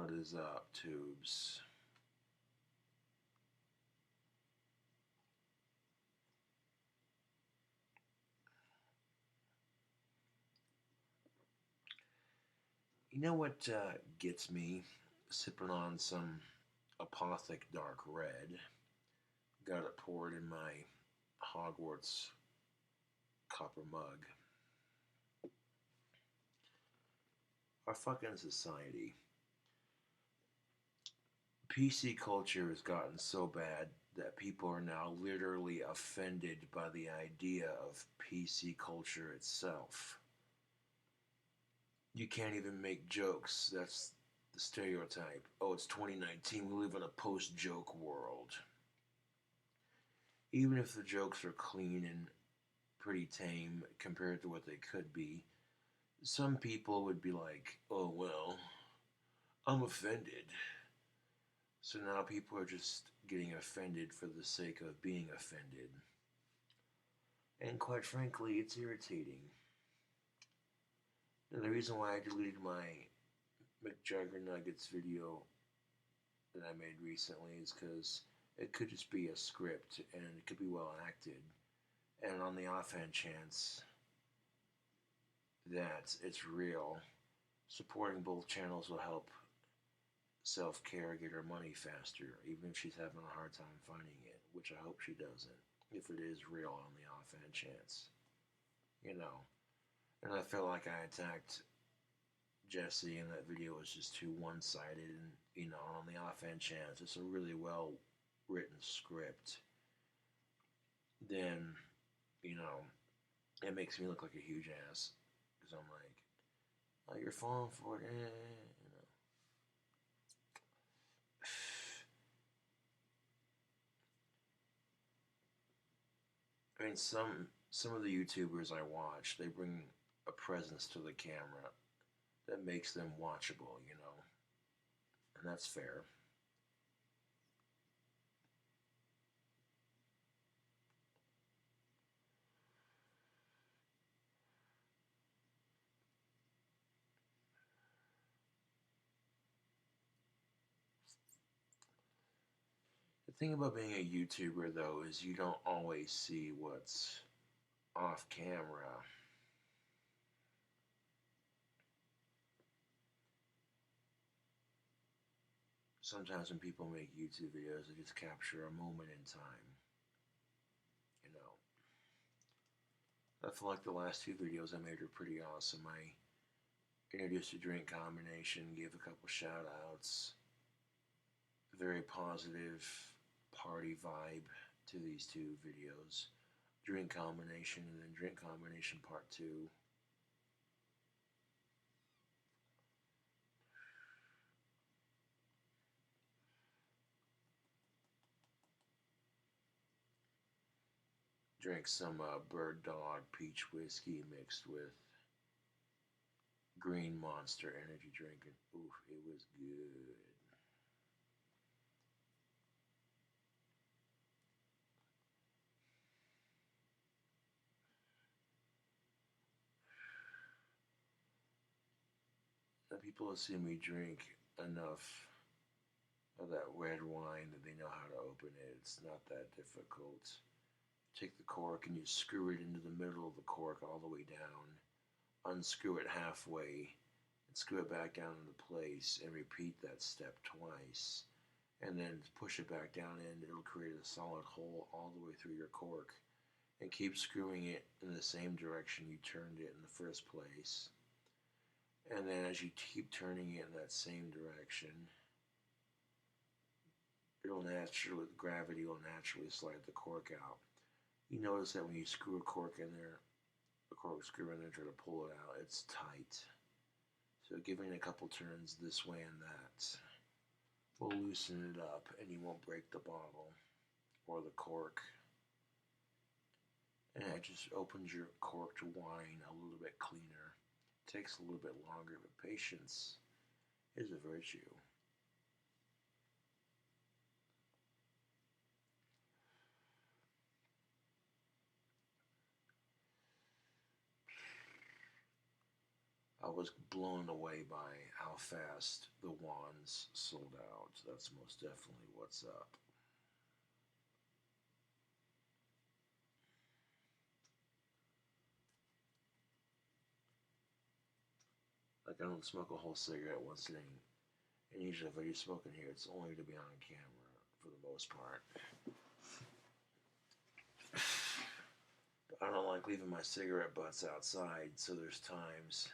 What is up, tubes? You know what gets me? Sipping on some Apothic Dark Red. Got it poured in my Hogwarts copper mug. Our fucking society. PC culture has gotten so bad that people are now literally offended by the idea of PC culture itself. You can't even make jokes. That's the stereotype. Oh, it's 2019. We live in a post joke world. Even if the jokes are clean and pretty tame compared to what they could be, some people would be like, oh, well, I'm offended. So now people are just getting offended for the sake of being offended. And quite frankly, it's irritating. And the reason why I deleted my McJuggernuggets video that I made recently is because it could just be a script and it could be well acted. And on the offhand chance that it's real, supporting both channels will help Self Care get her money faster, even if she's having a hard time finding it, which I hope she doesn't, if it is real on the offhand chance. You know. And I felt like I attacked Jesse and that video was just too one sided, and, on the offhand chance, it's a really well written script. Then, it makes me look like a huge ass. Because I'm like, oh, you're falling for it, I mean, some of the YouTubers I watch, they bring a presence to the camera that makes them watchable, and that's fair. The thing about being a YouTuber, though, is you don't always see what's off camera. Sometimes when people make YouTube videos, they just capture a moment in time. I feel like the last two videos I made were pretty awesome. I introduced a drink combination, gave a couple shout outs. Very positive party vibe to these two videos. Drink combination and then drink combination part 2. Drank some Bird Dog peach whiskey mixed with Green Monster energy drink, and oof, it was good. Now people have seen me drink enough of that red wine that they know how to open it. It's not that difficult. Take the cork and you screw it into the middle of the cork all the way down. Unscrew it halfway and screw it back down into place and repeat that step twice. And then push it back down in. It'll create a solid hole all the way through your cork. And keep screwing it in the same direction you turned it in the first place. And then as you keep turning it in that same direction, gravity will naturally slide the cork out. You notice that when you screw a cork in there, a cork screw in there, try to pull it out, it's tight. So giving it a couple turns this way and that will loosen it up and you won't break the bottle or the cork. And it just opens your corked wine a little bit cleaner. It takes a little bit longer, but patience is a virtue. I was blown away by how fast the wands sold out. That's most definitely what's up. Like, I don't smoke a whole cigarette one sitting. And usually, if I do smoke in here, it's only to be on camera for the most part. But I don't like leaving my cigarette butts outside, so there's times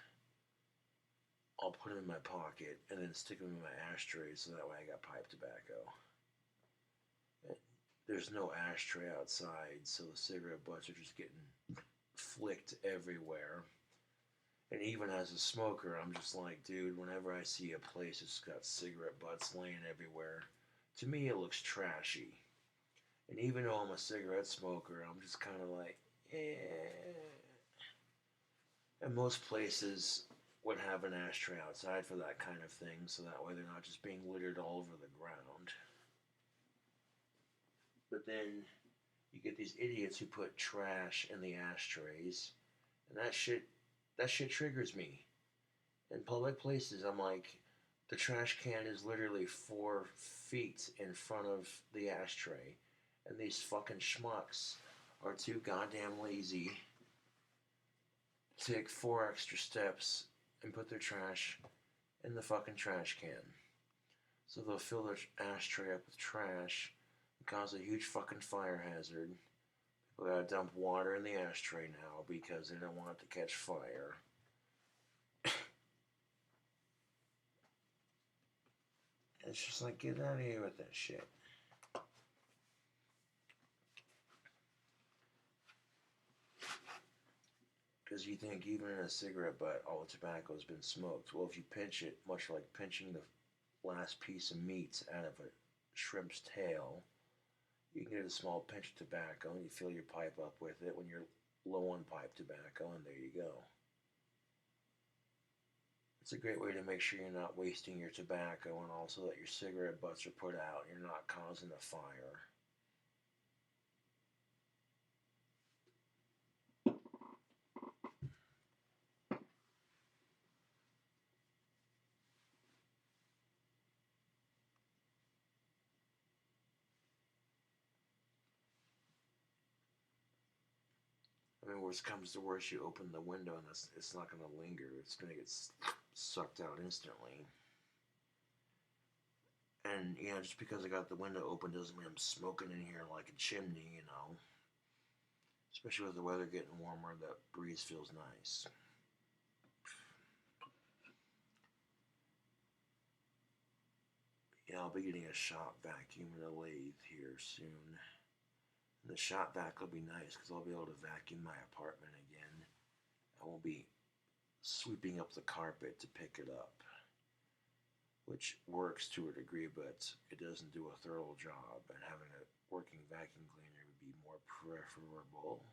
I'll put them in my pocket and then stick them in my ashtray so that way I got pipe tobacco. There's no ashtray outside, so the cigarette butts are just getting flicked everywhere. And even as a smoker, I'm just like, dude, whenever I see a place that's got cigarette butts laying everywhere, to me it looks trashy. And even though I'm a cigarette smoker, I'm just kind of like, eh. And most places would have an ashtray outside for that kind of thing, so that way they're not just being littered all over the ground. But then you get these idiots who put trash in the ashtrays, and that shit triggers me. In public places, I'm like, the trash can is literally 4 feet in front of the ashtray, and these fucking schmucks are too goddamn lazy to take 4 extra steps and put their trash in the fucking trash can. So they'll fill their ashtray up with trash and cause a huge fucking fire hazard. People gotta dump water in the ashtray now because they don't want it to catch fire. It's just like, get out of here with that shit. Because you think even in a cigarette butt, all the tobacco has been smoked. Well, if you pinch it, much like pinching the last piece of meat out of a shrimp's tail, you can get a small pinch of tobacco and you fill your pipe up with it when you're low on pipe tobacco, and there you go. It's a great way to make sure you're not wasting your tobacco and also that your cigarette butts are put out and you're not causing a fire. I mean, worst comes to worst, you open the window and it's not going to linger. It's going to get sucked out instantly. And, just because I got the window open doesn't mean I'm smoking in here like a chimney, Especially with the weather getting warmer, that breeze feels nice. Yeah, I'll be getting a shop vacuum and a lathe here soon. And the shop vac will be nice because I'll be able to vacuum my apartment again. I won't be sweeping up the carpet to pick it up, which works to a degree, but it doesn't do a thorough job, and having a working vacuum cleaner would be more preferable.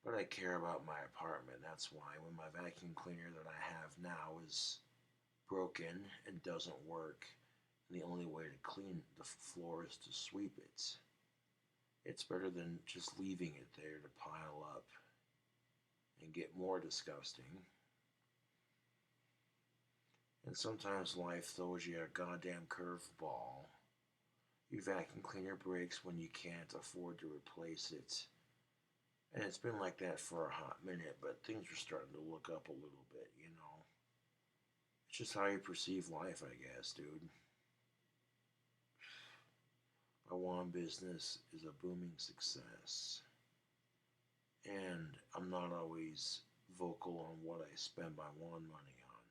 But I care about my apartment. That's why when my vacuum cleaner that I have now is broken and doesn't work, and the only way to clean the floor is to sweep it, it's better than just leaving it there to pile up and get more disgusting. And sometimes life throws you a goddamn curveball. Your vacuum cleaner breaks when you can't afford to replace it. And it's been like that for a hot minute, but things are starting to look up a little bit. It's just how you perceive life, I guess, dude. My wand business is a booming success. And I'm not always vocal on what I spend my wand money on.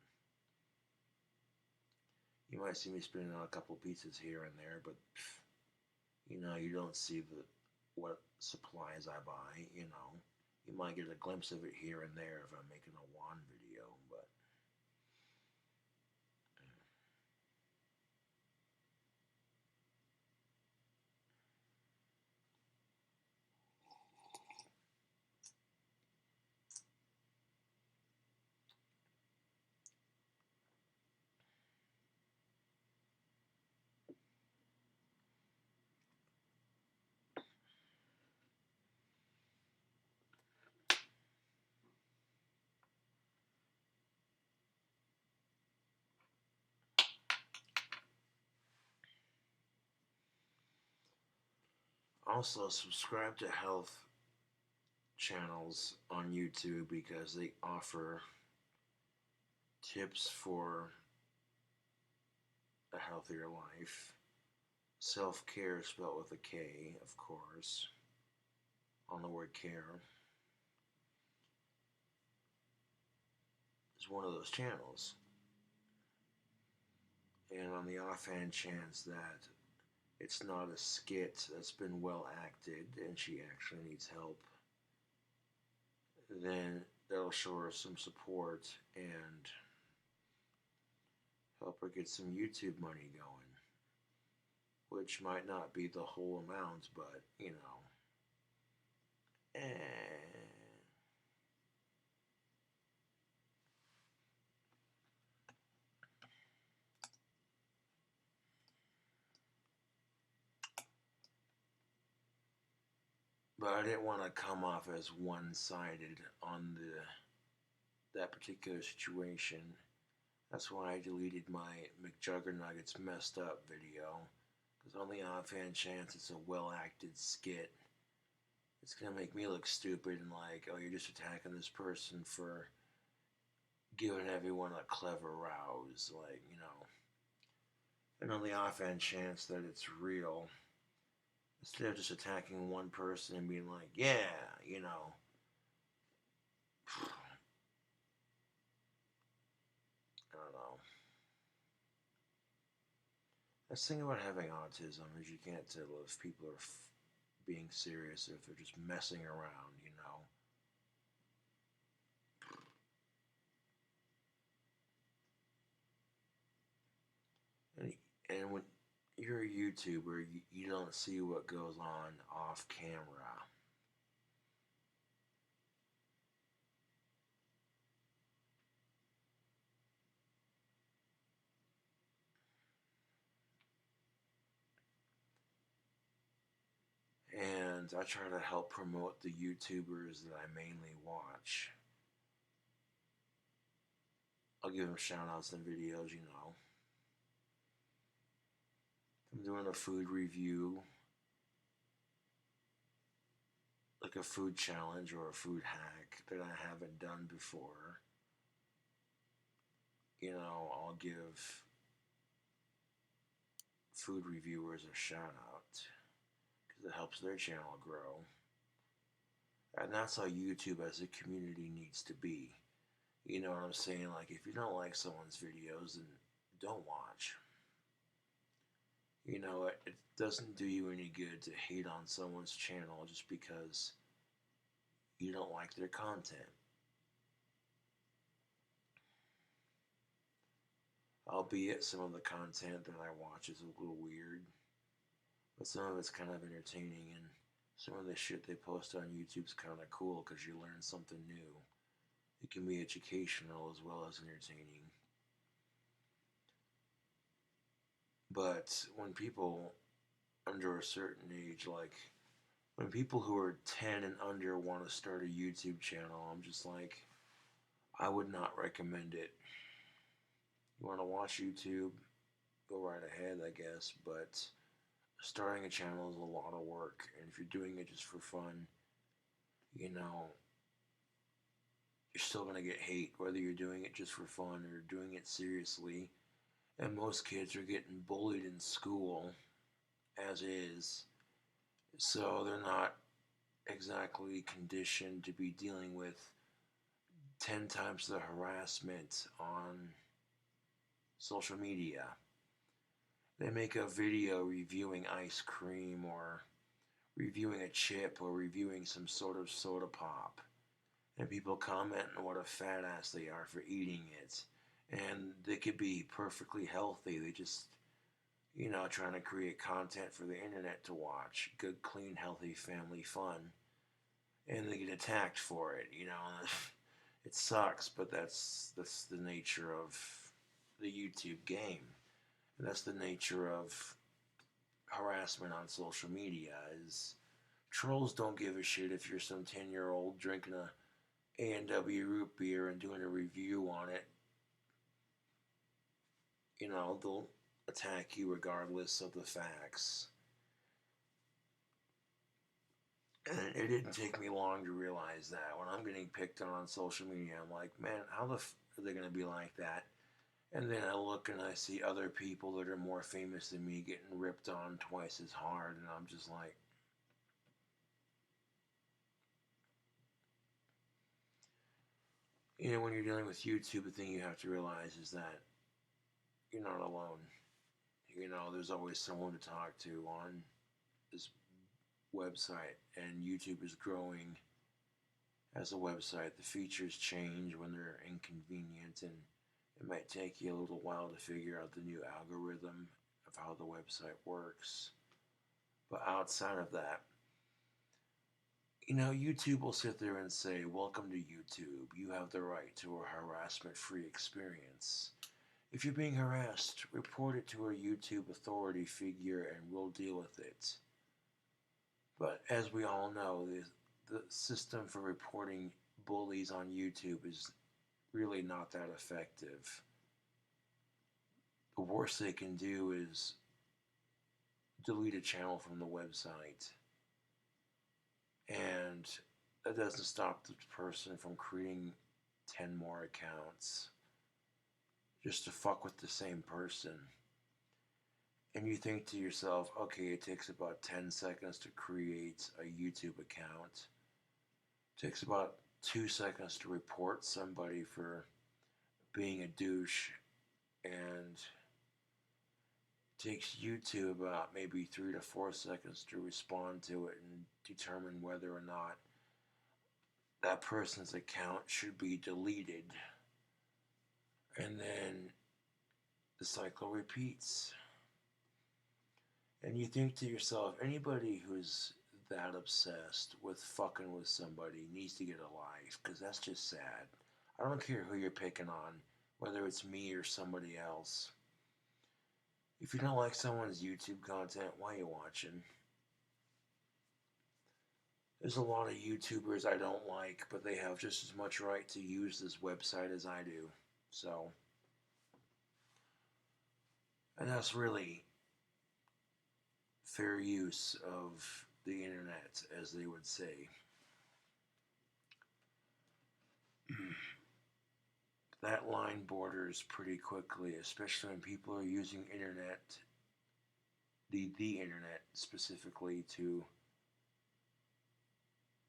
You might see me spending on a couple pieces here and there, but you don't see what supplies I buy. You might get a glimpse of it here and there if I'm making a wand video, but Also, subscribe to health channels on YouTube because they offer tips for a healthier life. Self care spelled with a K, of course, on the word care, is one of those channels. And on the offhand chance that it's not a skit that's been well acted and she actually needs help, then that'll show her some support and help her get some YouTube money going, which might not be the whole amount, but you know, eh. But I didn't want to come off as one-sided on that particular situation. That's why I deleted my McJuggernuggets messed up video. Because on the offhand chance it's a well-acted skit, it's gonna make me look stupid and like, oh, you're just attacking this person for giving everyone a clever rouse, like, you know. And on the offhand chance that it's real, instead of just attacking one person and being like, yeah, you know, I don't know. That's the thing about having autism is you can't tell if people are being serious or if they're just messing around, you know. And, and when you're a YouTuber, you don't see what goes on off camera. And I try to help promote the YouTubers that I mainly watch. I'll give them shout outs in videos, you know. If I'm doing a food review, like a food challenge or a food hack that I haven't done before, you know, I'll give food reviewers a shout out because it helps their channel grow. And that's how YouTube as a community needs to be. You know what I'm saying? Like, if you don't like someone's videos, then don't watch. You know, it doesn't do you any good to hate on someone's channel just because you don't like their content. Albeit some of the content that I watch is a little weird, but some of it's kind of entertaining, and some of the shit they post on YouTube's kind of cool because you learn something new. It can be educational as well as entertaining. But when people under a certain age, like when people who are 10 and under want to start a YouTube channel, I'm just like, I would not recommend it. You want to watch YouTube, go right ahead, I guess, but starting a channel is a lot of work, and if you're doing it just for fun, you know, you're still gonna get hate whether you're doing it just for fun or doing it seriously. And most kids are getting bullied in school as is, so they're not exactly conditioned to be dealing with 10 times the harassment on social media. They make a video reviewing ice cream or reviewing a chip or reviewing some sort of soda pop, and people comment on what a fat ass they are for eating it. And they could be perfectly healthy. They just, you know, trying to create content for the internet to watch. Good, clean, healthy family fun. And they get attacked for it, you know. It sucks, but that's the nature of the YouTube game. And that's the nature of harassment on social media is trolls don't give a shit if you're some 10-year-old drinking a A&W root beer and doing a review on it. You know, they'll attack you regardless of the facts. And it didn't take me long to realize that when I'm getting picked on social media, I'm like, man, how the are they going to be like that? And then I look and I see other people that are more famous than me getting ripped on twice as hard, and I'm just like, when you're dealing with YouTube, the thing you have to realize is that you're not alone. There's always someone to talk to on this website, and YouTube is growing as a website. The features change when they're inconvenient, and it might take you a little while to figure out the new algorithm of how the website works. But outside of that, YouTube will sit there and say, welcome to YouTube. You have the right to a harassment free experience. If you're being harassed, report it to a YouTube authority figure and we'll deal with it. But as we all know, the system for reporting bullies on YouTube is really not that effective. The worst they can do is delete a channel from the website. And that doesn't stop the person from creating 10 more accounts just to fuck with the same person. And you think to yourself, okay, it takes about 10 seconds to create a YouTube account. It takes about 2 seconds to report somebody for being a douche. And it takes YouTube about maybe 3 to 4 seconds to respond to it and determine whether or not that person's account should be deleted. And then the cycle repeats. And you think to yourself, anybody who's that obsessed with fucking with somebody needs to get a life, because that's just sad. I don't care who you're picking on, whether it's me or somebody else. If you don't like someone's YouTube content, why are you watching? There's a lot of YouTubers I don't like, but they have just as much right to use this website as I do. So, and that's really fair use of the internet, as they would say. That line borders pretty quickly, especially when people are using the internet specifically to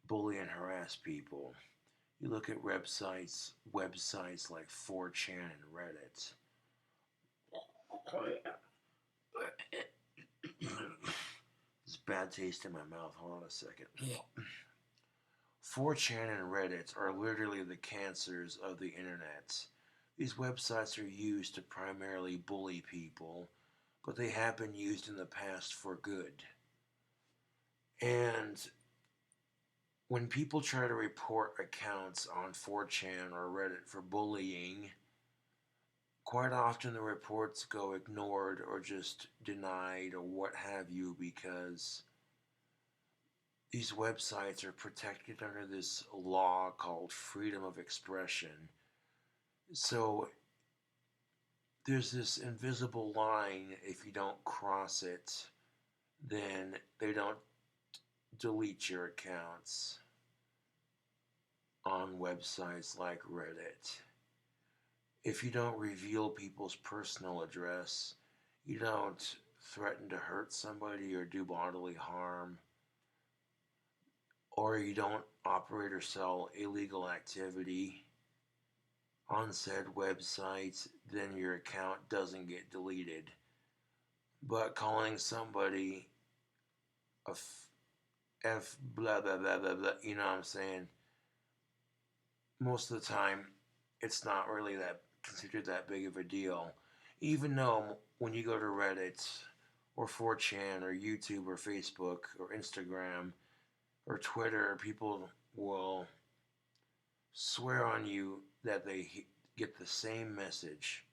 bully and harass people. You look at websites like 4chan and Reddit. There's bad taste in my mouth. Hold on a second. 4chan and Reddit are literally the cancers of the internet. These websites are used to primarily bully people, but they have been used in the past for good. And when people try to report accounts on 4chan or Reddit for bullying, quite often the reports go ignored or just denied or what have you, because these websites are protected under this law called freedom of expression. So there's this invisible line. If you don't cross it, then they don't delete your accounts on websites like Reddit. If you don't reveal people's personal address, you don't threaten to hurt somebody or do bodily harm, or you don't operate or sell illegal activity on said websites, then your account doesn't get deleted. But calling somebody a F blah blah blah blah blah, you know what I'm saying? Most of the time, it's not really that considered that big of a deal. Even though when you go to Reddit or 4chan or YouTube or Facebook or Instagram or Twitter, people will swear on you that they get the same message.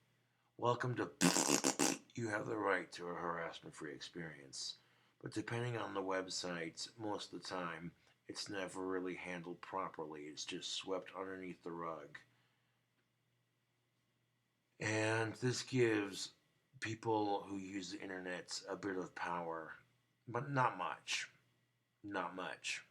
Welcome to you have the right to a harassment-free experience. But depending on the website, most of the time, it's never really handled properly. It's just swept underneath the rug. And this gives people who use the internet a bit of power, but not much. Not much.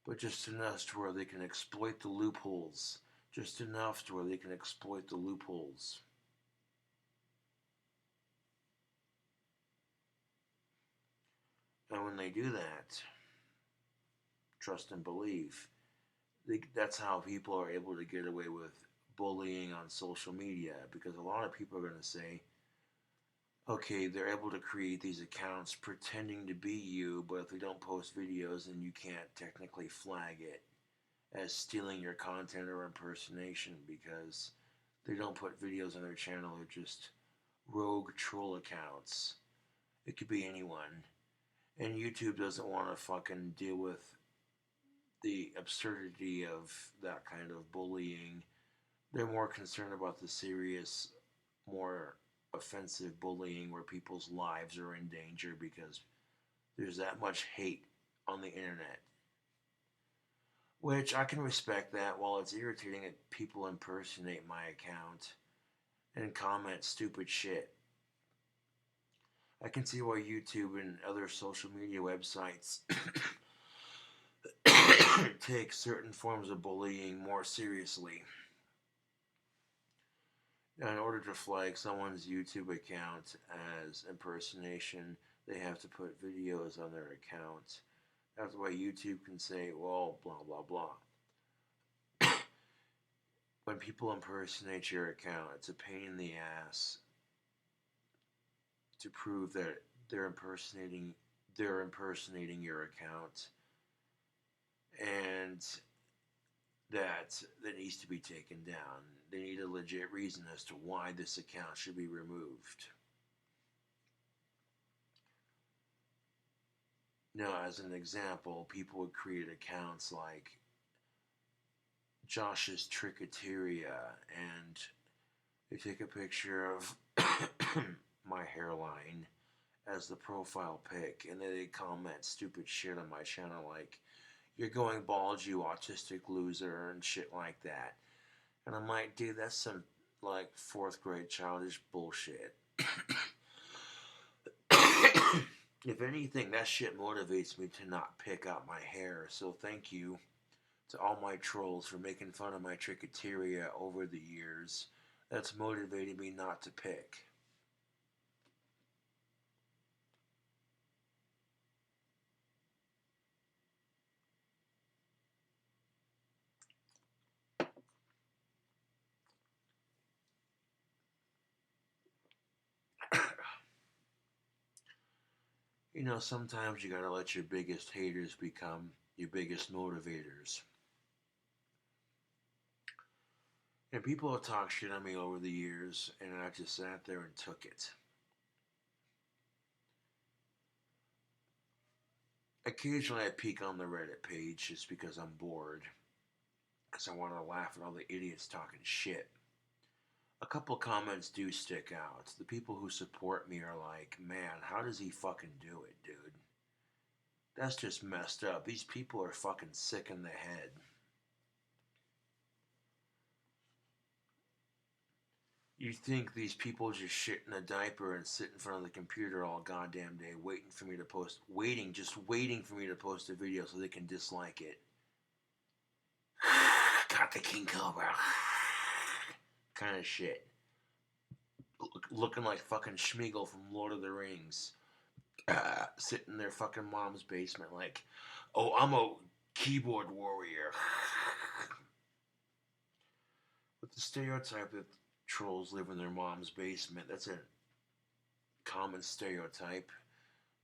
but just enough to where they can exploit the loopholes. Just enough to where they can exploit the loopholes. And when they do that, trust and believe, that's how people are able to get away with bullying on social media, because a lot of people are going to say, okay, they're able to create these accounts pretending to be you, but if they don't post videos, then you can't technically flag it as stealing your content or impersonation, because they don't put videos on their channel. They're just rogue troll accounts. It could be anyone. And YouTube doesn't want to fucking deal with the absurdity of that kind of bullying. They're more concerned about the serious, more offensive bullying where people's lives are in danger because there's that much hate on the internet. Which I can respect that. While it's irritating that people impersonate my account and comment stupid shit, I can see why YouTube and other social media websites take certain forms of bullying more seriously. Now, in order to flag someone's YouTube account as impersonation, they have to put videos on their account. That's why YouTube can say, well, blah, blah, blah. When people impersonate your account, it's a pain in the ass to prove that they're impersonating your account, and that needs to be taken down. They need a legit reason as to why this account should be removed. Now, as an example, people would create accounts like Josh's Tricketeria, and they take a picture of my hairline as the profile pic, and then they comment stupid shit on my channel like, "You're going bald, you autistic loser," and shit like that. And I'm like, dude, that's some like 4th grade childish bullshit. If anything, that shit motivates me to not pick out my hair. So thank you to all my trolls for making fun of my Tricketeria over the years. That's motivated me not to pick. You know, sometimes you gotta let your biggest haters become your biggest motivators. And people have talked shit on me over the years, and I just sat there and took it. Occasionally I peek on the Reddit page just because I'm bored, because I want to laugh at all the idiots talking shit. A couple comments do stick out. The people who support me are like, man, how does he fucking do it, dude? That's just messed up. These people are fucking sick in the head. You think these people just shit in a diaper and sit in front of the computer all goddamn day waiting for me to post, just waiting for me to post a video so they can dislike it. Got the King Cobra. Kind of shit. Looking like fucking Schmeagol from Lord of the Rings. Sitting in their fucking mom's basement like, oh, I'm a keyboard warrior. With the stereotype that trolls live in their mom's basement, that's a common stereotype.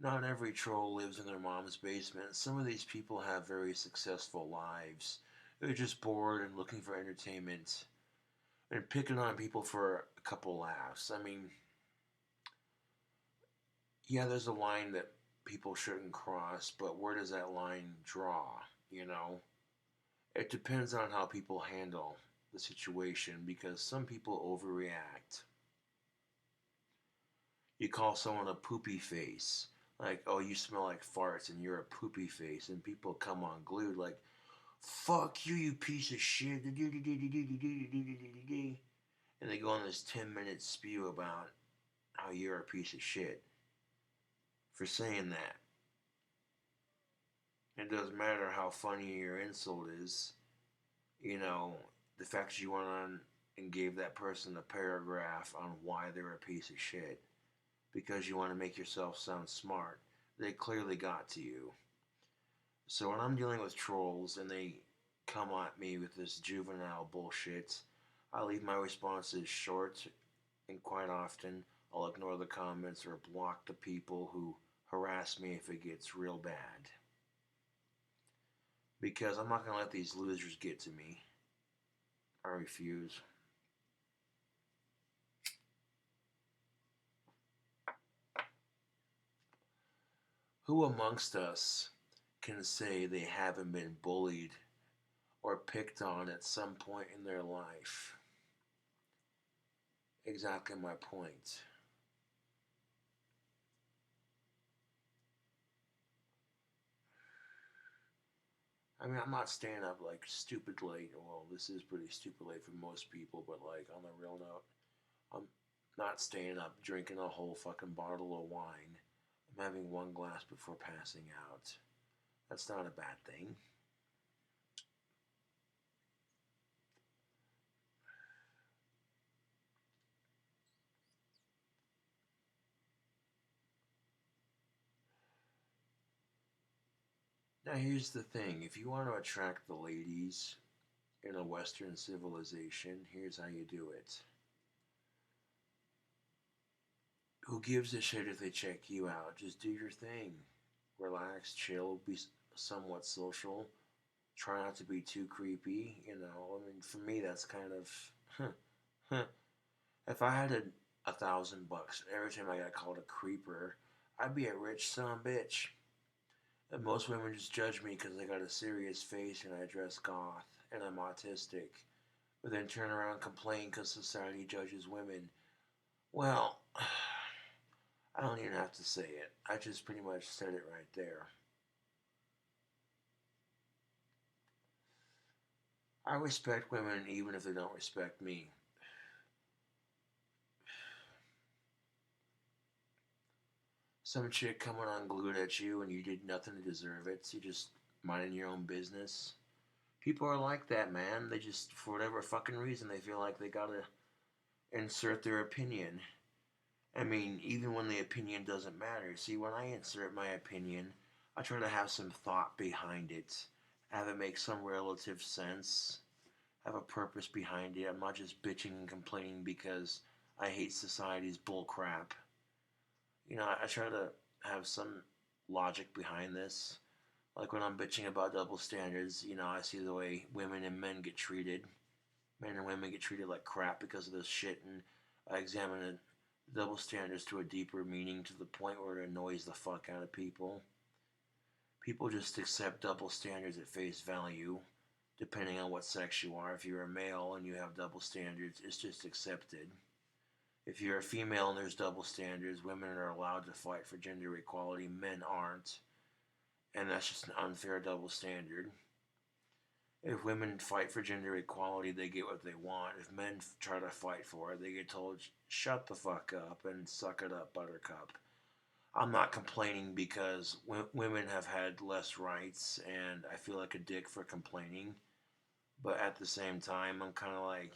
Not every troll lives in their mom's basement. Some of these people have very successful lives. They're just bored and looking for entertainment and picking on people for a couple laughs. I mean, yeah, there's a line that people shouldn't cross, but where does that line draw, you know? It depends on how people handle the situation, because some people overreact. You call someone a poopy face, like, oh, you smell like farts and you're a poopy face, and people come unglued like, fuck you, you piece of shit, and they go on this 10-minute spew about how you're a piece of shit for saying that. It doesn't matter how funny your insult is. You know, the fact that you went on and gave that person a paragraph on why they're a piece of shit because you want to make yourself sound smart, they clearly got to you. So when I'm dealing with trolls and they come at me with this juvenile bullshit, I leave my responses short, and quite often I'll ignore the comments or block the people who harass me if it gets real bad. Because I'm not going to let these losers get to me. I refuse. Who amongst us can say they haven't been bullied or picked on at some point in their life? Exactly my point. I mean, I'm not staying up like stupid late. Well, this is pretty stupid late for most people, but like on the real note, I'm not staying up drinking a whole fucking bottle of wine. I'm having one glass before passing out. That's not a bad thing. Now, here's the thing, if you want to attract the ladies in a Western civilization, here's how you do it. Who gives a shit if they check you out? Just do your thing. Relax, chill, be somewhat social. Try not to be too creepy. I mean, for me, that's kind of. If I had $1,000 every time I got called a creeper, I'd be a rich son of a bitch. And most women just judge me because I got a serious face and I dress goth and I'm autistic. But then turn around and complain because society judges women. Well, I don't even have to say it. I just pretty much said it right there. I respect women even if they don't respect me. Some chick coming unglued at you and you did nothing to deserve it. So you just minding your own business. People are like that, man. They just, for whatever fucking reason, they feel like they gotta insert their opinion. I mean, even when the opinion doesn't matter. See, when I insert my opinion, I try to have some thought behind it, have it make some relative sense, have a purpose behind it. I'm not just bitching and complaining because I hate society's bullcrap. I try to have some logic behind this. Like when I'm bitching about double standards, I see the way women and men get treated. Men and women get treated like crap because of this shit, and I examine the double standards to a deeper meaning to the point where it annoys the fuck out of people. People just accept double standards at face value, depending on what sex you are. If you're a male and you have double standards, it's just accepted. If you're a female and there's double standards, women are allowed to fight for gender equality, men aren't. And that's just an unfair double standard. If women fight for gender equality, they get what they want. If men try to fight for it, they get told, shut the fuck up and suck it up, buttercup. I'm not complaining because women have had less rights and I feel like a dick for complaining. But at the same time, I'm kind of like,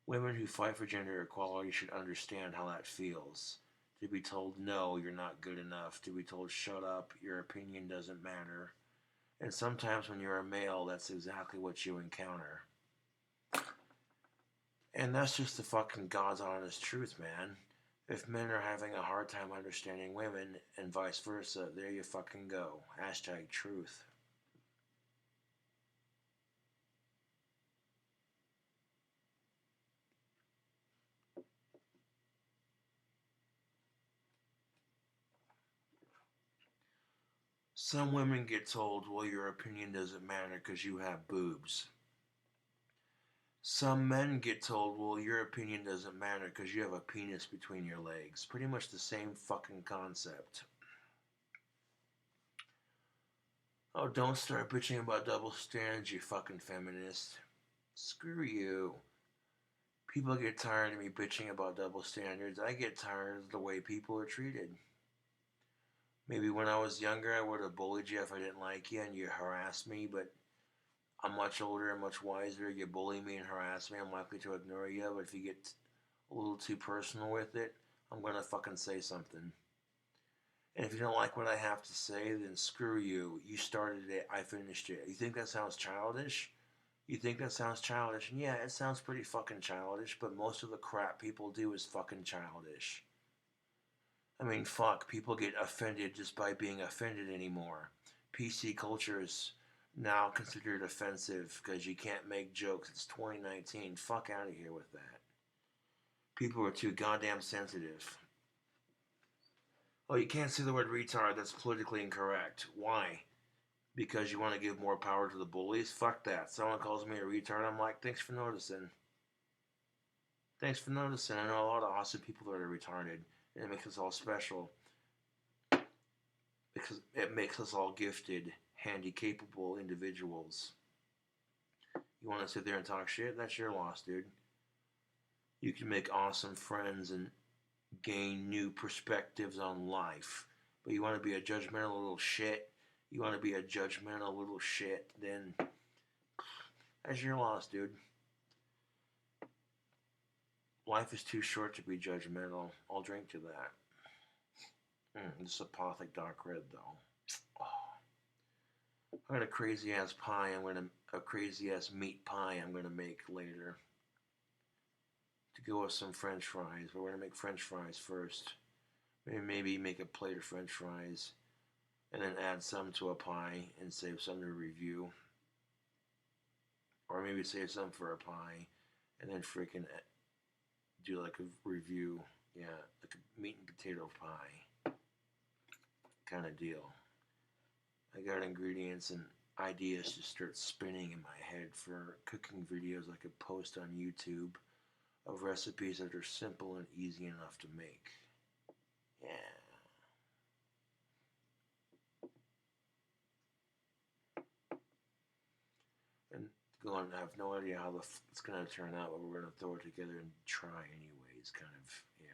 women who fight for gender equality should understand how that feels. To be told, no, you're not good enough. To be told, shut up, your opinion doesn't matter. And sometimes when you're a male, that's exactly what you encounter. And that's just the fucking God's honest truth, man. If men are having a hard time understanding women and vice versa, there you fucking go. Hashtag truth. Some women get told, well, your opinion doesn't matter because you have boobs. Some men get told, well, your opinion doesn't matter because you have a penis between your legs. Pretty much the same fucking concept. Oh, don't start bitching about double standards, you fucking feminist. Screw you. People get tired of me bitching about double standards. I get tired of the way people are treated. Maybe when I was younger, I would have bullied you if I didn't like you and you harassed me, but I'm much older and much wiser. You bully me and harass me, I'm likely to ignore you, but if you get a little too personal with it, I'm gonna fucking say something. And if you don't like what I have to say, then screw you. You started it, I finished it. You think that sounds childish? You think that sounds childish? And yeah, it sounds pretty fucking childish, but most of the crap people do is fucking childish. I mean, fuck, people get offended just by being offended anymore. PC culture is now considered offensive because you can't make jokes. It's 2019. Fuck out of here with that. People are too goddamn sensitive. Oh, you can't say the word retard. That's politically incorrect. Why? Because you want to give more power to the bullies? Fuck that. Someone calls me a retard, I'm like, thanks for noticing. Thanks for noticing. I know a lot of awesome people that are retarded, and it makes us all special. Because it makes us all gifted, handy, capable individuals. You want to sit there and talk shit? That's your loss, dude. You can make awesome friends and gain new perspectives on life. But you want to be a judgmental little shit? You want to be a judgmental little shit? Then that's your loss, dude. Life is too short to be judgmental. I'll drink to that. This is apothic dark red, though. Oh. I got a crazy ass pie. A crazy ass meat pie. I'm gonna make later to go with some French fries. But we're gonna make French fries first. Maybe make a plate of French fries, and then add some to a pie and save some to review. Or maybe save some for a pie, and then freaking do like a review. Yeah, like a meat and potato pie kind of deal. I got ingredients and ideas just start spinning in my head for cooking videos I could post on YouTube of recipes that are simple and easy enough to make. Yeah. And going, I have no idea how it's going to turn out, but we're going to throw it together and try anyways, kind of, yeah.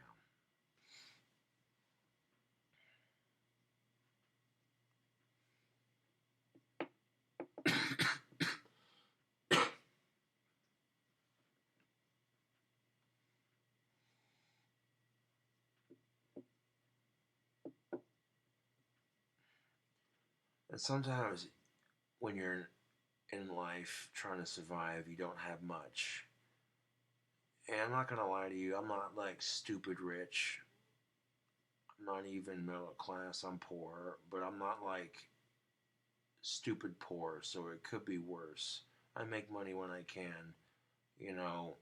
And sometimes when you're in life trying to survive, you don't have much. And I'm not gonna lie to you, I'm not like stupid rich. I'm not even middle class, I'm poor, but I'm not like stupid poor, so it could be worse. I make money when I can. You know,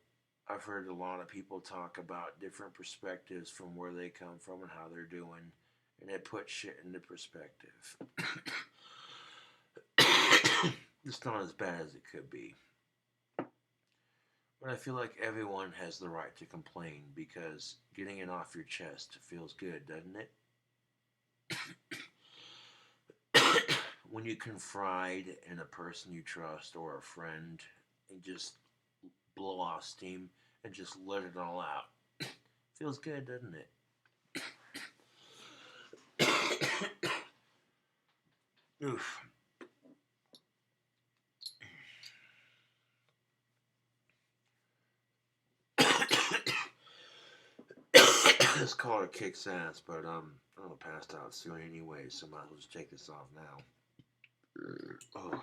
I've heard a lot of people talk about different perspectives from where they come from and how they're doing, and it puts shit into perspective. It's not as bad as it could be. But I feel like everyone has the right to complain because getting it off your chest feels good, doesn't it? When you confide in a person you trust or a friend and just blow off steam and just let it all out, feels good, doesn't it? Oof. This caller kicks ass, but I'm gonna pass out soon anyway, so might as well just take this off now. Oh.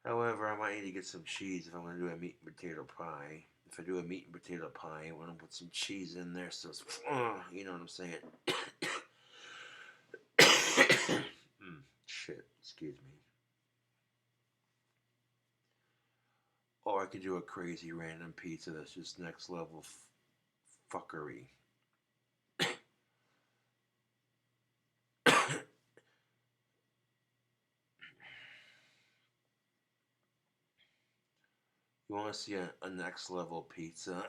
However, I might need to get some cheese if I'm gonna do a meat and potato pie. If I do a meat and potato pie, I want to put some cheese in there, so it's, you know what I'm saying. Shit, excuse me. Or I could do a crazy random pizza that's just next level fuckery. You want to see a next level pizza?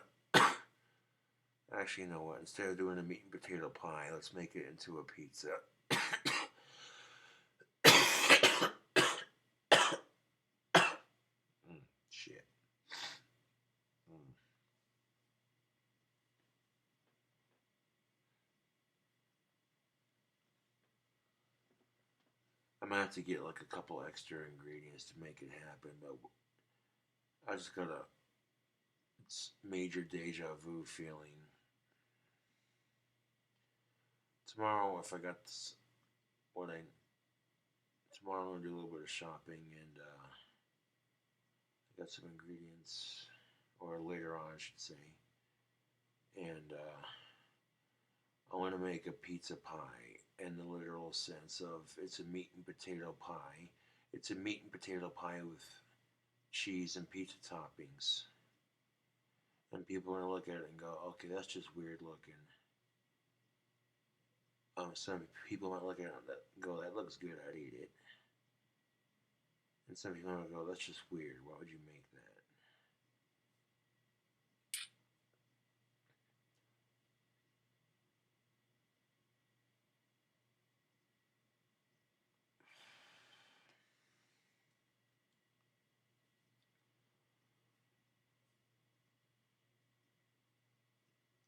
Actually, you know what? Instead of doing a meat and potato pie, let's make it into a pizza. Shit. gonna have to get like a couple extra ingredients to make it happen, but I just got a it's major deja vu feeling. Tomorrow, if I got this, what I tomorrow, I'm gonna do a little bit of shopping and I got some ingredients, or later on, I should say, and I want to make a pizza pie in the literal sense of it's a meat and potato pie. It's a meat and potato pie with cheese and pizza toppings. And people are going to look at it and go, okay, that's just weird looking. Some people might look at it and go, that looks good, I'd eat it. And some people might go, that's just weird, why would you make that?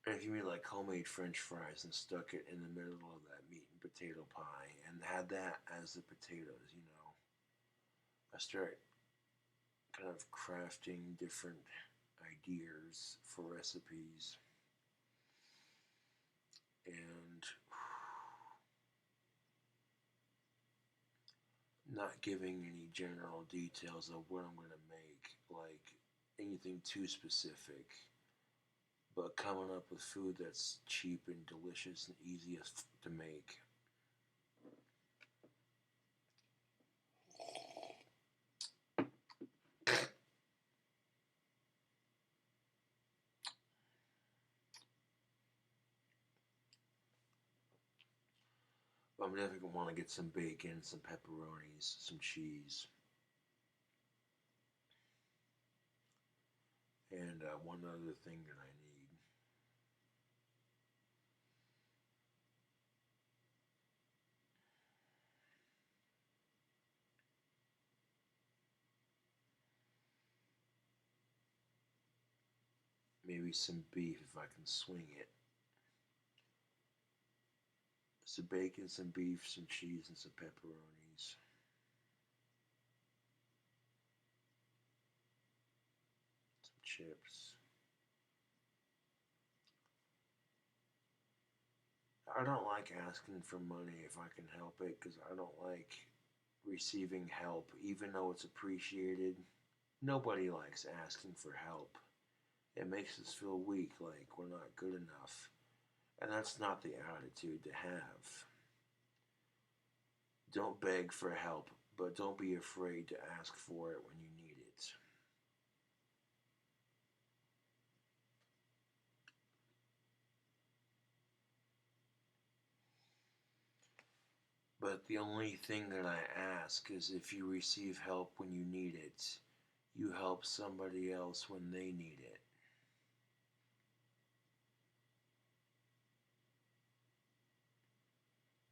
And if you made like homemade French fries and stuck it in the middle of that meat and potato pie and had that as the potatoes, I start kind of crafting different ideas for recipes and not giving any general details of what I'm going to make, like anything too specific, but coming up with food that's cheap and delicious and easiest to make. I'm definitely going to want to get some bacon, some pepperonis, some cheese, and one other thing that I need. Maybe some beef if I can swing it. Some bacon, some beef, some cheese, and some pepperonis. Some chips. I don't like asking for money if I can help it because I don't like receiving help, even though it's appreciated. Nobody likes asking for help. It makes us feel weak, like we're not good enough. And that's not the attitude to have. Don't beg for help, but don't be afraid to ask for it when you need it. But the only thing that I ask is if you receive help when you need it, you help somebody else when they need it.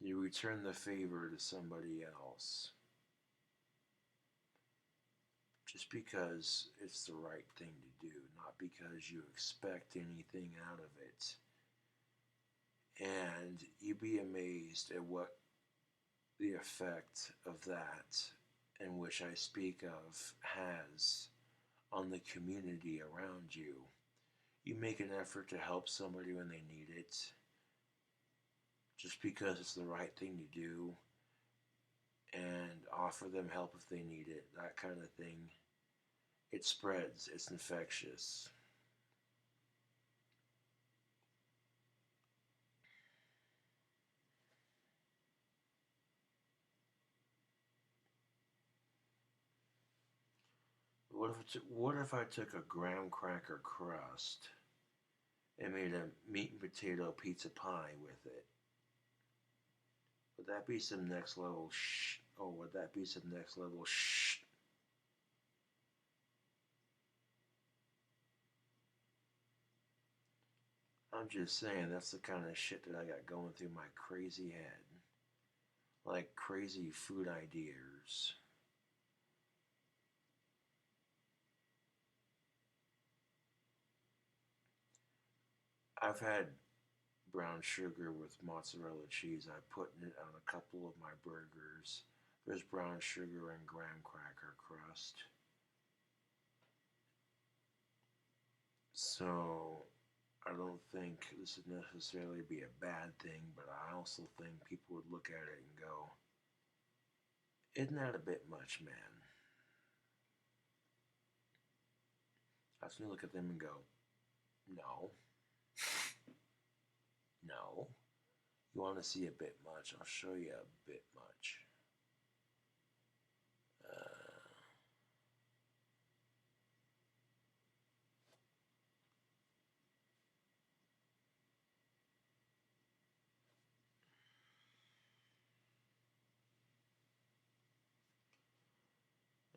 You return the favor to somebody else just because it's the right thing to do, not because you expect anything out of it. And you'd be amazed at what the effect of that, in which I speak of, has on the community around you. You make an effort to help somebody when they need it just because it's the right thing to do and offer them help if they need it, that kind of thing. It spreads, it's infectious. What if I took a graham cracker crust and made a meat and potato pizza pie with it? Would that be some next level or would that be some next level I'm just saying that's the kind of shit that I got going through my crazy head. Like crazy food ideas. I've had brown sugar with mozzarella cheese. I put it on a couple of my burgers. There's brown sugar and graham cracker crust. So I don't think this would necessarily be a bad thing, but I also think people would look at it and go, isn't that a bit much, man? That's when you look at them and go, no, no. You want to see a bit much? I'll show you a bit much. Uh,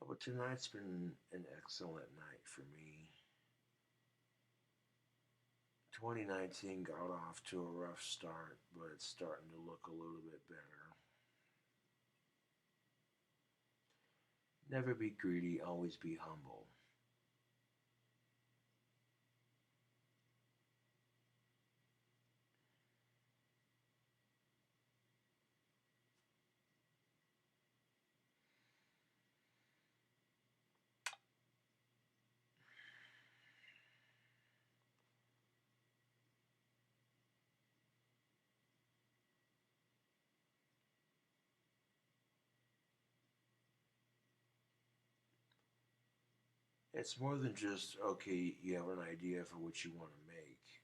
but tonight's been an excellent night for me. 2019 got off to a rough start, but it's starting to look a little bit better. Never be greedy, always be humble. It's more than just, okay, you have an idea for what you want to make,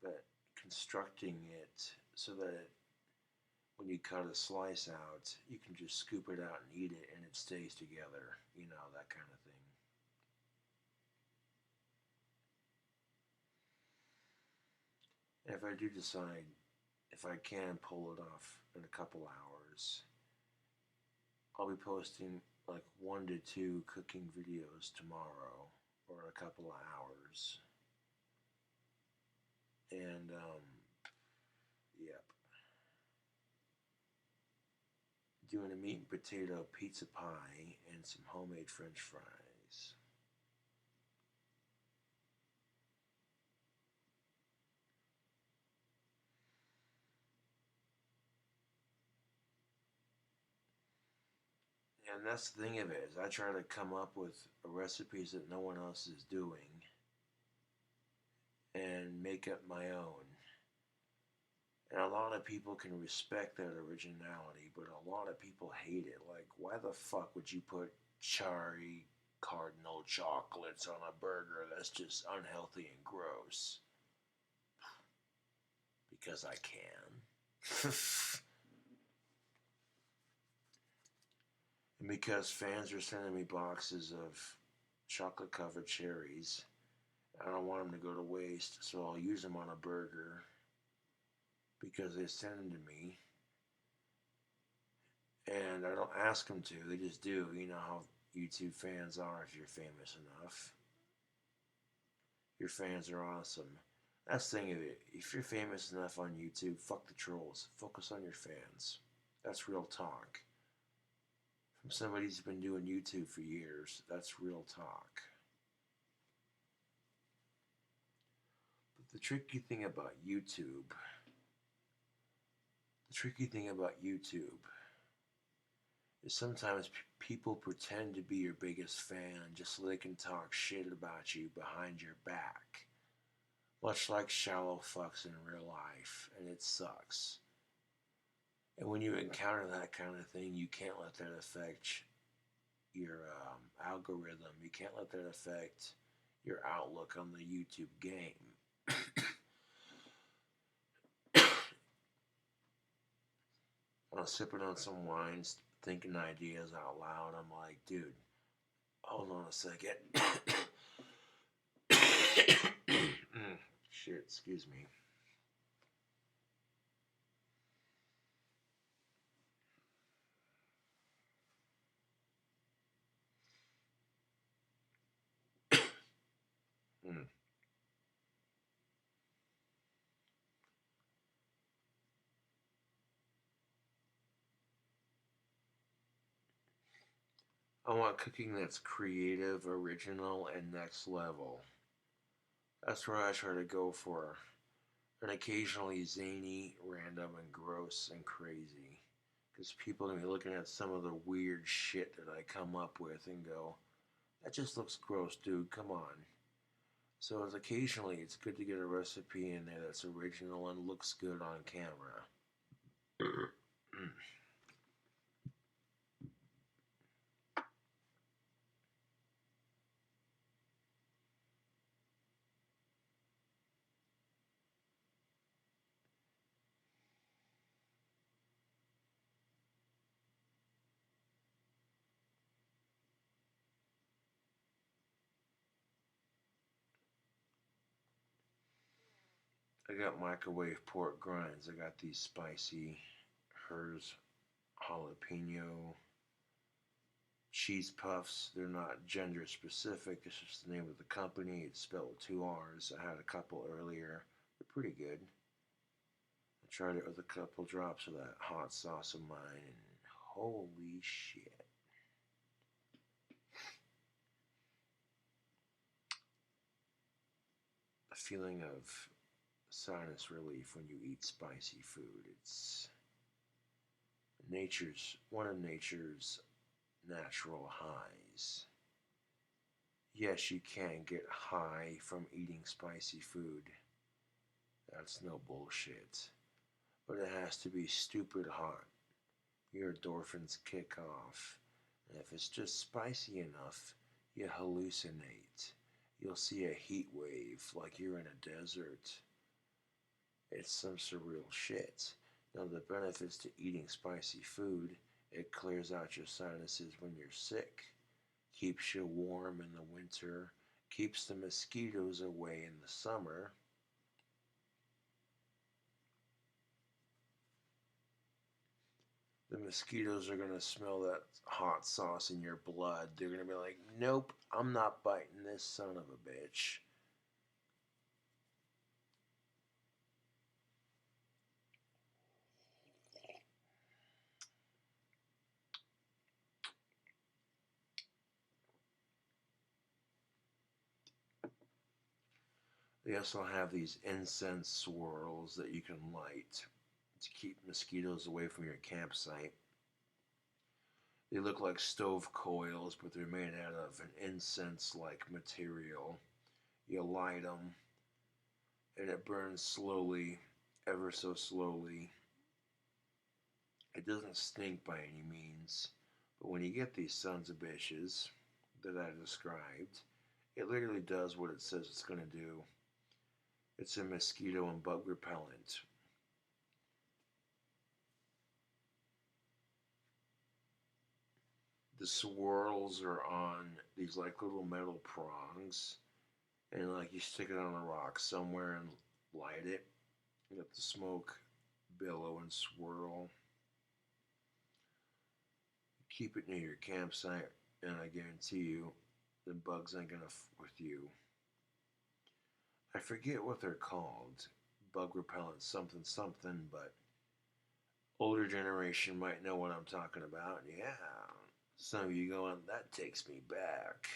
but constructing it so that when you cut a slice out, you can just scoop it out and eat it and it stays together, that kind of thing. And if I do decide, if I can pull it off in a couple hours, I'll be posting like 1 to 2 cooking videos tomorrow or in a couple of hours. And, yep. Doing a meat and potato pizza pie and some homemade french fries. And that's the thing of it, is I try to come up with recipes that no one else is doing and make up my own. And a lot of people can respect that originality, but a lot of people hate it. Like, why the fuck would you put cherry cardinal chocolates on a burger? That's just unhealthy and gross. Because I can. And because fans are sending me boxes of chocolate covered cherries, I don't want them to go to waste, so I'll use them on a burger because they send them to me. And I don't ask them to, they just do. You know how YouTube fans are if you're famous enough. Your fans are awesome. That's the thing of it. If you're famous enough on YouTube, fuck the trolls. Focus on your fans. That's real talk. From somebody who's been doing YouTube for years, that's real talk. But the tricky thing about YouTube is sometimes people pretend to be your biggest fan just so they can talk shit about you behind your back. Much like shallow fucks in real life, and it sucks. And when you encounter that kind of thing, you can't let that affect your algorithm. You can't let that affect your outlook on the YouTube game. I was sipping on some wines, thinking ideas out loud. I'm like, dude, hold on a second. Shit, excuse me. Mm. I want cooking that's creative, original, and next level. That's where I try to go for. And occasionally zany, random, and gross and crazy. Because people are going to be looking at some of the weird shit that I come up with and go, that just looks gross, dude, come on. So it's occasionally it's good to get a recipe in there that's original and looks good on camera. I got microwave pork grinds. I got these spicy hers jalapeno cheese puffs. They're not gender specific. It's just the name of the company. It's spelled with two R's. I had a couple earlier. They're pretty good. I tried it with a couple drops of that hot sauce of mine, and holy shit. The feeling of sinus relief when you eat spicy food. It's one of nature's natural highs. Yes, you can get high from eating spicy food. That's no bullshit. But it has to be stupid hot. Your endorphins kick off. And if it's just spicy enough, you hallucinate. You'll see a heat wave like you're in a desert. It's some surreal shit. Now, the benefits to eating spicy food, it clears out your sinuses when you're sick, keeps you warm in the winter, keeps the mosquitoes away in the summer. The mosquitoes are going to smell that hot sauce in your blood. They're going to be like, nope, I'm not biting this son of a bitch. They also have these incense swirls that you can light to keep mosquitoes away from your campsite. They look like stove coils, but they're made out of an incense-like material. You light them, and it burns slowly, ever so slowly. It doesn't stink by any means, but when you get these sons of bitches that I described, it literally does what it says it's going to do. It's a mosquito and bug repellent. The swirls are on these like little metal prongs, and like you stick it on a rock somewhere and light it. You let the smoke billow and swirl. Keep it near your campsite, and I guarantee you, the bugs ain't gonna f with you. I forget what they're called, bug repellent something something, but older generation might know what I'm talking about. Yeah, some of you going, that takes me back.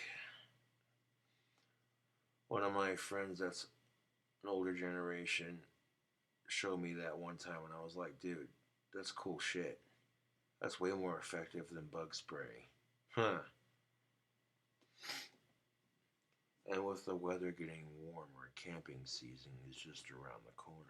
One of my friends that's an older generation showed me that one time, and I was like, dude, that's cool shit. That's way more effective than bug spray. Huh. And with the weather getting warmer, camping season is just around the corner.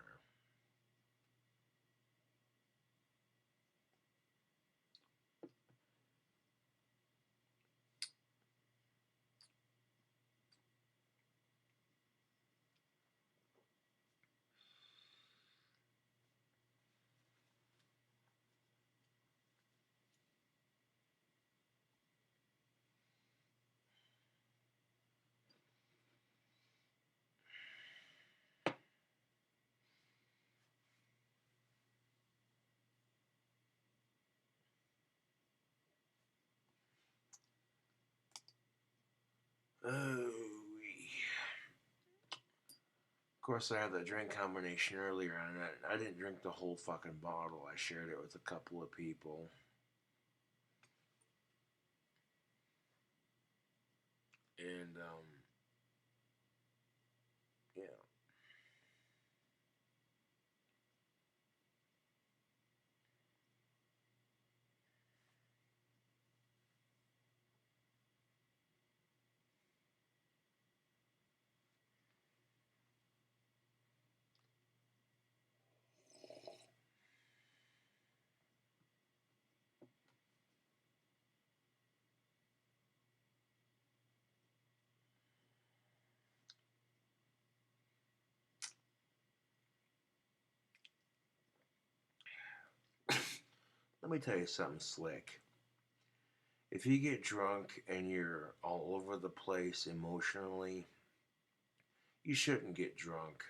Oh, of course, I had the drink combination earlier, and I didn't drink the whole fucking bottle. I shared it with a couple of people. And, yeah. Let me tell you something slick. If you get drunk and you're all over the place emotionally, you shouldn't get drunk.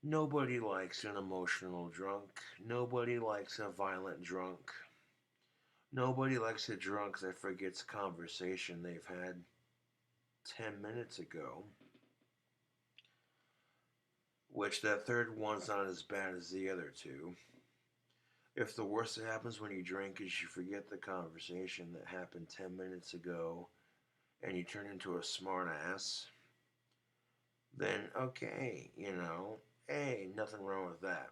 Nobody likes an emotional drunk. Nobody likes a violent drunk. Nobody likes a drunk that forgets a conversation they've had 10 minutes ago, which that third one's not as bad as the other two. If the worst that happens when you drink is you forget the conversation that happened 10 minutes ago and you turn into a smart ass, then okay, hey, nothing wrong with that.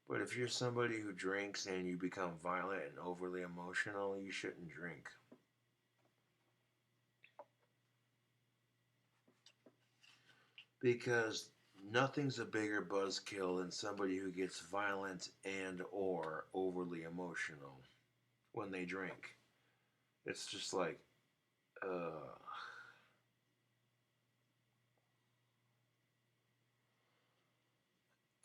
But if you're somebody who drinks and you become violent and overly emotional, you shouldn't drink. Because nothing's a bigger buzzkill than somebody who gets violent and or overly emotional when they drink. It's just like, uh,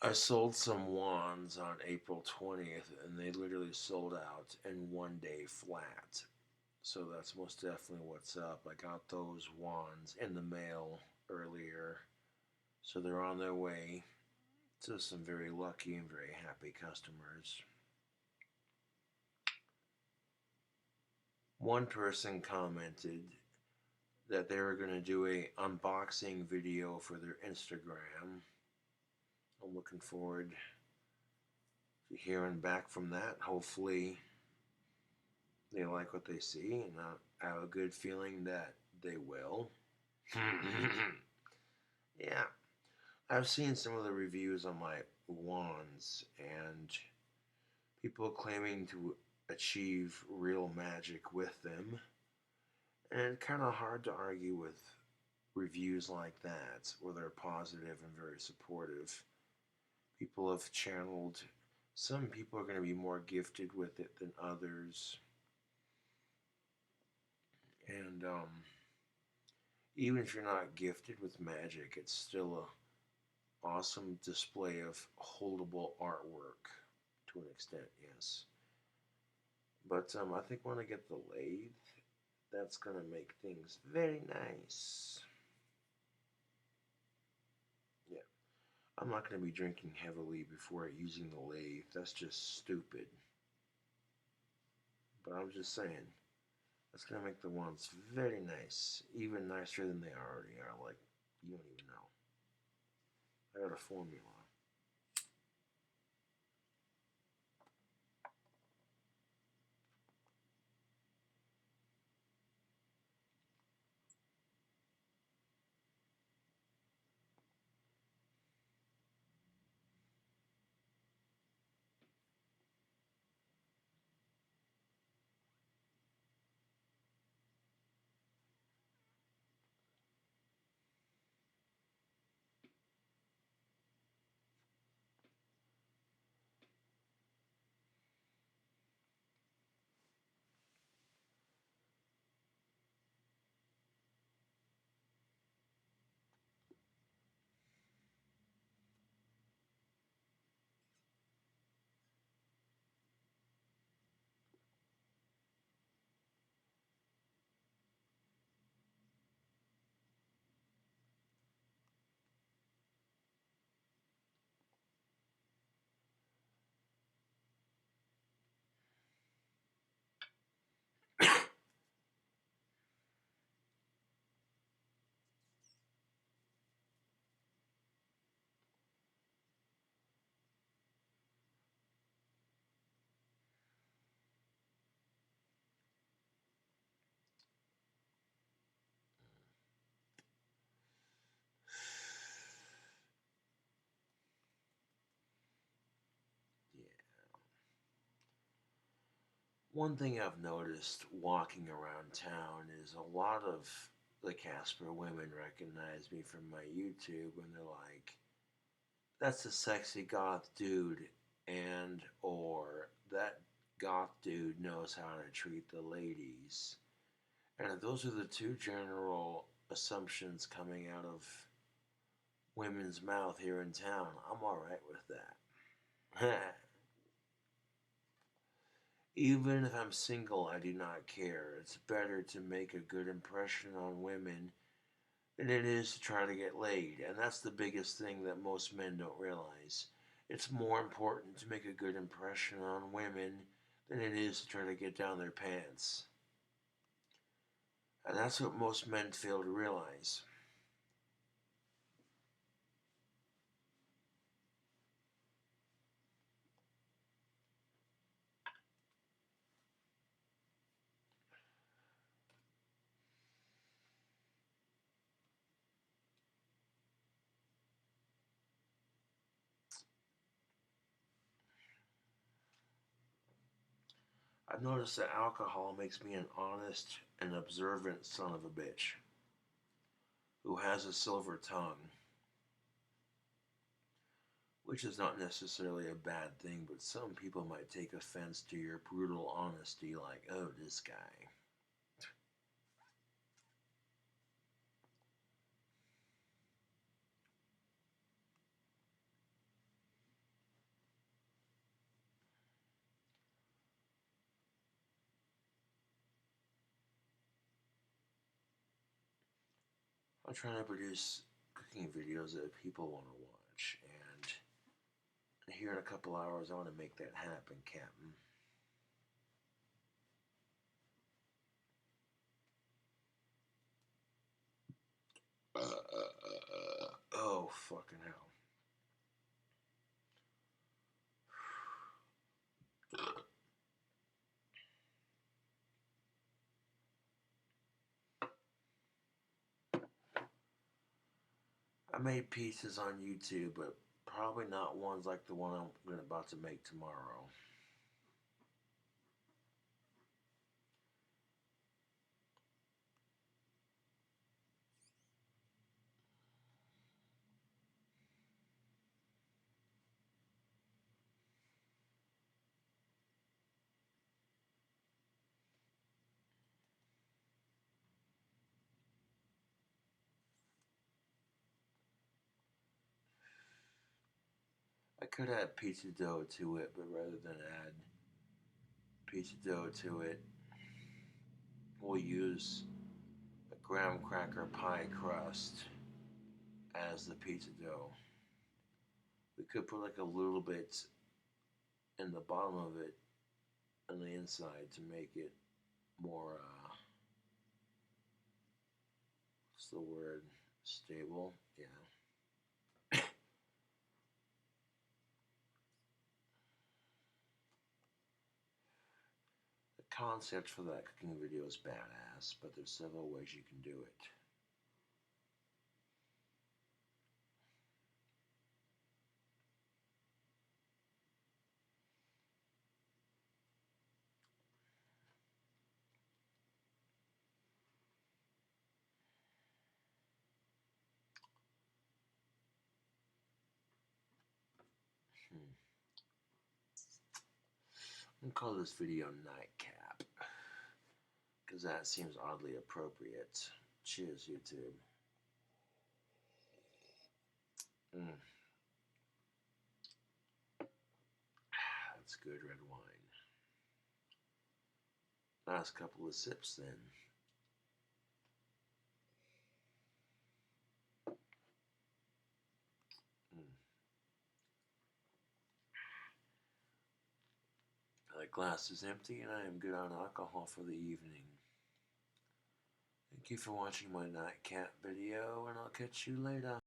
I sold some wands on April 20th and they literally sold out in 1 day flat. So that's most definitely what's up. I got those wands in the mail earlier. So they're on their way to some very lucky and very happy customers. One person commented that they were going to do a unboxing video for their Instagram. I'm looking forward to hearing back from that. Hopefully they like what they see, and I have a good feeling that they will. Yeah, I've seen some of the reviews on my wands, and people claiming to achieve real magic with them. And it's kind of hard to argue with reviews like that, where they're positive and very supportive. People have channeled, some people are going to be more gifted with it than others. And even if you're not gifted with magic, it's still a awesome display of holdable artwork to an extent, yes. But I think when I get the lathe, that's going to make things very nice. Yeah. I'm not going to be drinking heavily before using the lathe. That's just stupid. But I'm just saying, that's going to make the ones very nice. Even nicer than they already are. Like, you don't even know. I got a formula. Yeah. One thing I've noticed walking around town is a lot of the Casper women recognize me from my YouTube and they're like, that's a sexy goth dude, and or that goth dude knows how to treat the ladies. And if those are the two general assumptions coming out of women's mouth here in town, I'm alright with that. Even if I'm single, I do not care. It's better to make a good impression on women than it is to try to get laid. And that's the biggest thing that most men don't realize. It's more important to make a good impression on women than it is to try to get down their pants. And that's what most men fail to realize. I've noticed that alcohol makes me an honest and observant son of a bitch who has a silver tongue, which is not necessarily a bad thing, but some people might take offense to your brutal honesty, like, oh, this guy. I'm trying to produce cooking videos that people want to watch, and here in a couple hours, I want to make that happen, Captain. Oh, fucking hell. I made pieces on YouTube, but probably not ones like the one I'm about to make tomorrow. I could add pizza dough to it, but rather than add pizza dough to it, we'll use a graham cracker pie crust as the pizza dough. We could put like a little bit in the bottom of it on the inside to make it more, what's the word? Stable? Yeah. The concept for that cooking video is badass, but there's several ways you can do it. Hmm. I'm gonna call this video Nightcap, because that seems oddly appropriate. Cheers, YouTube. Mm, that's good red wine. Last couple of sips then. Mm. The glass is empty and I am good on alcohol for the evening. Thank you for watching my nightcap video, and I'll catch you later.